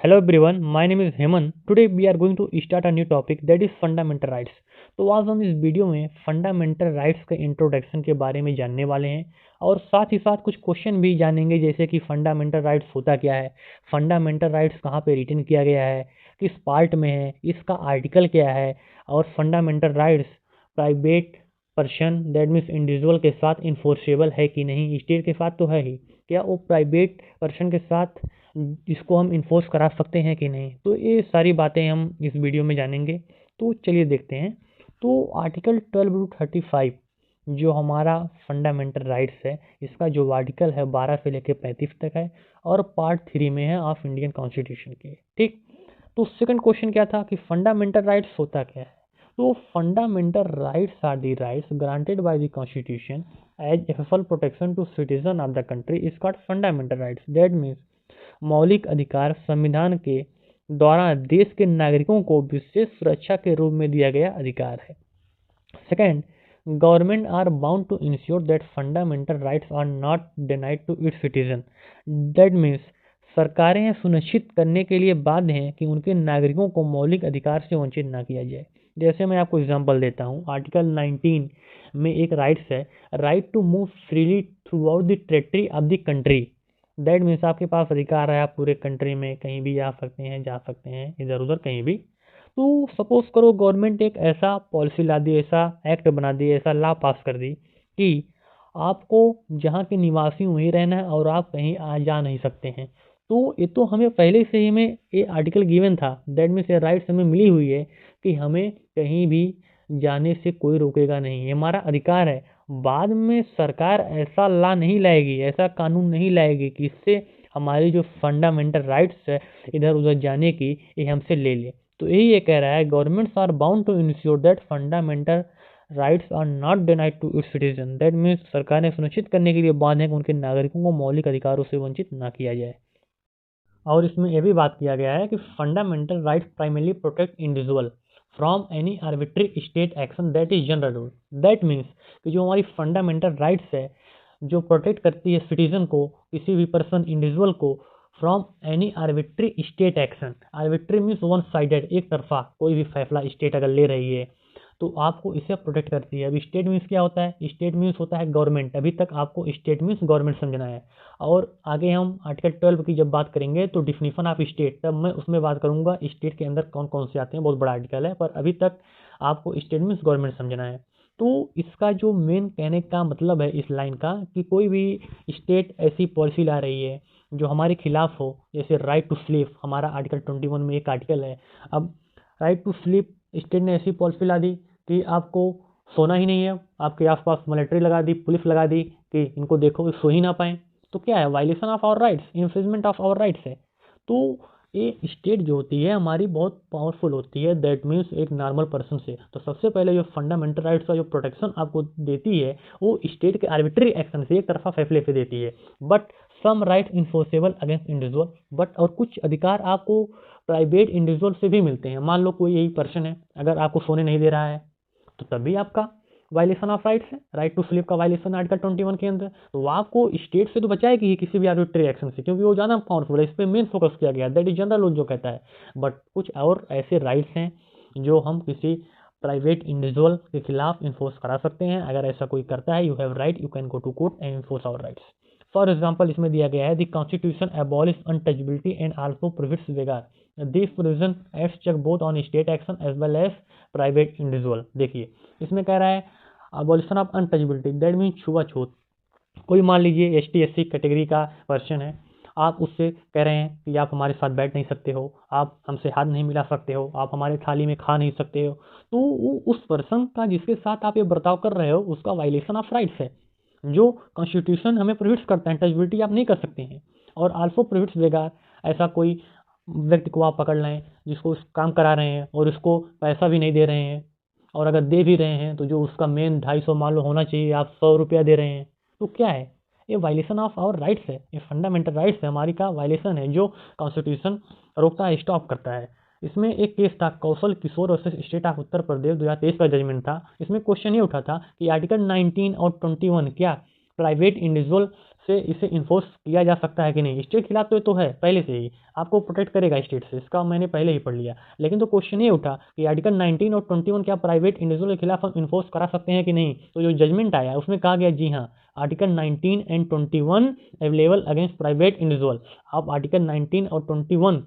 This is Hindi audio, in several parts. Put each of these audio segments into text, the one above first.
Hello everyone, my name is Heman. Today we are going to start a new topic that is fundamental rights. तो आज हम इस वीडियो में फंडामेंटल राइट्स के इंट्रोडक्शन के बारे में जानने वाले हैं और साथ ही साथ कुछ क्वेश्चन भी जानेंगे जैसे कि फंडामेंटल राइट्स होता क्या है, फंडामेंटल राइट्स कहाँ पे रिटन किया गया है, किस पार्ट में है, इसका आर्टिकल क्या है और fundamental rights private person that means individual के साथ इन्फोर्सेबल है कि नहीं, स्टेट के साथ तो है ही, क्या वो प्राइवेट पर्सन के साथ इसको हम इन्फोर्स करा सकते हैं कि नहीं। तो ये सारी बातें हम इस वीडियो में जानेंगे। तो चलिए देखते हैं। तो आर्टिकल 12 to 35 जो हमारा फंडामेंटल राइट्स है, इसका जो आर्टिकल है 12 से लेकर 35 तक है और पार्ट 3 में है ऑफ इंडियन कॉन्स्टिट्यूशन के। ठीक। तो सेकंड क्वेश्चन क्या था कि फंडामेंटल राइट्स होता क्या है। तो fundamental rights are the rights granted by the constitution as a full protection to citizen of the country is called fundamental rights. That means मौलिक अधिकार संविधान के द्वारा देश के नागरिकों को विशेष सुरक्षा के रूप में दिया गया अधिकार है। Second, government are bound to ensure that fundamental rights are not denied to its citizen. That means सरकारें यह सुनिश्चित करने के लिए बाध्य हैं कि उनके नागरिकों को मौलिक अधिकार से वंचित न किया जाए। जैसे मैं आपको एग्जांपल देता हूँ, आर्टिकल 19 में एक राइट्स है, right to move freely throughout the territory of the country. That means आपके पास अधिकार है, आप पूरे कंट्री में कहीं भी आ सकते हैं, जा सकते हैं, इधर उधर कहीं भी। तो सपोज करो गवर्नमेंट एक ऐसा पॉलिसी ला दी, ऐसा एक्ट बना दी, ऐसा लॉ पास कर दी कि आपको जहाँ के निवासी वहीं रहना है और आप कहीं आ जा नहीं सकते हैं। तो ये तो हमें पहले से ही हमें ये आर्टिकल गिवन था। दैट मीन्स ये राइट्स हमें मिली हुई है कि हमें कहीं भी जाने से कोई रोकेगा नहीं, ये हमारा अधिकार है। बाद में सरकार ऐसा लॉ नहीं लाएगी, ऐसा कानून नहीं लाएगी कि इससे हमारी जो फंडामेंटल राइट्स है इधर उधर जाने की, ये हमसे ले ले। तो यही ये कह रहा है, governments are bound to ensure that fundamental rights are not denied to its citizen. That means सरकार ने सुनिश्चित करने के लिए बांध है कि उनके नागरिकों को मौलिक अधिकारों से वंचित ना किया जाए। और इसमें यह भी बात किया गया है कि fundamental rights primarily protect individual from any arbitrary state action that is general rule. That means कि जो हमारी फंडामेंटल राइट्स है जो प्रोटेक्ट करती है सिटीजन को, किसी भी पर्सन इंडिविजुअल को, from any arbitrary state action. Arbitrary means one sided, एक तरफा कोई भी फैसला स्टेट अगर ले रही है तो आपको इसे प्रोटेक्ट करती है। अभी स्टेट मीन्स क्या होता है, स्टेट मीन्स होता है गवर्नमेंट। अभी तक आपको स्टेट मीन्स गवर्नमेंट समझना है और आगे हम आर्टिकल 12 की जब बात करेंगे तो डिफिनीशन ऑफ स्टेट, तब मैं उसमें बात करूंगा स्टेट के अंदर कौन कौन से आते हैं, बहुत बड़ा आर्टिकल है। पर अभी तक आपको स्टेट मीन्स गवर्नमेंट समझना है। तो इसका जो मेन कहने का मतलब है इस लाइन का कि कोई भी स्टेट ऐसी पॉलिसी ला रही है जो हमारे खिलाफ हो, जैसे राइट टू स्लीप, हमारा आर्टिकल 21 में एक आर्टिकल है। अब राइट टू स्लीप स्टेट ने ऐसी पॉलिसी ला दी कि आपको सोना ही नहीं है, आपके आसपास मिलिट्री लगा दी, पुलिस लगा दी कि इनको देखो कि सो ही ना पाए। तो क्या है, violation of our rights, infringement of our rights है। तो ये स्टेट जो होती है हमारी बहुत पावरफुल होती है, दैट मीन्स एक नॉर्मल पर्सन से। तो सबसे पहले जो फंडामेंटल राइट्स का जो प्रोटेक्शन आपको देती है वो स्टेट के आर्बिट्री एक्शन से, एक तरफा फैसले से देती है। But some right enforceable against individual, but और कुछ अधिकार आपको प्राइवेट इंडिविजुअल से भी मिलते हैं। मान लो कोई यही पर्सन है, अगर आपको सोने नहीं दे रहा है तो तब भी आपका वायलेशन ऑफ राइट्स है, राइट टू स्लीप का वायलेशन आर्टिकल 21 के अंदर। तो वो आपको स्टेट से तो बचाएगी ही किसी भी आर्बिट्री एक्शन से, क्योंकि वो ज़्यादा पावरफुल है, इस पर मेन फोकस किया गया, दैट इज जनरल रूल जो कहता है। बट कुछ और ऐसे राइट्स हैं जो हम किसी प्राइवेट इंडिविजुअल के खिलाफ इन्फोर्स करा सकते हैं। अगर ऐसा कोई करता है, you have right, you can go to court and enforce our rights. For example इसमें दिया गया है, the constitution abolish untouchability and also prohibits वेगार। This provision acts check both on state action as well as private individual. देखिए इसमें कह रहा है abolition of untouchability, that mean छुआछूत। कोई मान लीजिए S T S C category का पर्सन है, आप उससे कह रहे हैं कि आप हमारे साथ बैठ नहीं सकते हो, आप हमसे हाथ नहीं मिला सकते हो, आप हमारे थाली में खा नहीं सकते हो। तो वो उस पर्सन का जिसके साथ आप ये बर्ताव कर रहे हो उसका वायलेशन ऑफ राइट्स है, जो कॉन्स्टिट्यूशन हमें प्रोहिबिट्स करता है, टचबिलिटी आप नहीं कर सकते हैं। और आल्सो प्रोहिबिट्स बेगार, ऐसा कोई व्यक्ति को आप पकड़ लें जिसको काम करा रहे हैं और उसको पैसा भी नहीं दे रहे हैं, और अगर दे भी रहे हैं तो जो उसका मेन 250 मान लो होना चाहिए, आप 100 रुपया दे रहे हैं, तो क्या है, ये वायलेशन ऑफ आवर राइट्स है, ये फंडामेंटल राइट्स है हमारी का वायलेशन है, जो कॉन्स्टिट्यूशन रोकता है, स्टॉप करता है। इसमें एक केस था Kaushal Kishore versus state of Uttar Pradesh, 2023 का जजमेंट था। इसमें क्वेश्चन ये उठा था कि आर्टिकल 19 और 21 क्या प्राइवेट इंडिविजुअल से इसे इन्फोर्स किया जा सकता है कि नहीं। स्टेट के खिलाफ तो है पहले से ही, आपको प्रोटेक्ट करेगा स्टेट से, इसका मैंने पहले ही पढ़ लिया। लेकिन तो क्वेश्चन ये उठा कि आर्टिकल 19 और 21 क्या प्राइवेट इंडिविजुअल के खिलाफ हम इन्फोर्स करा सकते हैं कि नहीं। तो जो जजमेंट आया उसमें कहा गया जी हाँ, article 19 and 21 available against private individual. आप आर्टिकल 19 और 21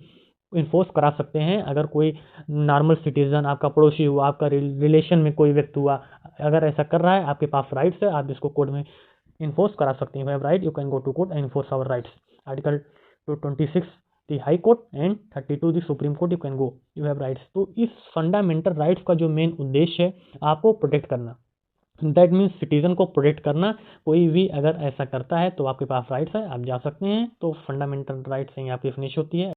इन्फोर्स करा सकते हैं। अगर कोई नॉर्मल सिटीजन, आपका पड़ोसी हुआ, आपका रिलेशन में कोई व्यक्ति हुआ, अगर ऐसा कर रहा है, आपके पास राइट्स है, आप इसको कोर्ट में इन्फोर्स करा सकते हैं। You have right, you can go to court and enforce our rights. Article 226 the high court and 32 the supreme court, you can go, you have rights. तो इस फंडामेंटल राइट्स का जो मेन उद्देश्य है आपको प्रोटेक्ट करना, दैट मीन्स सिटीजन को प्रोटेक्ट करना। कोई भी अगर ऐसा करता है तो आपके पास राइट्स है, आप जा सकते हैं। तो फंडामेंटल राइट्स यहाँ पे फिनिश होती है।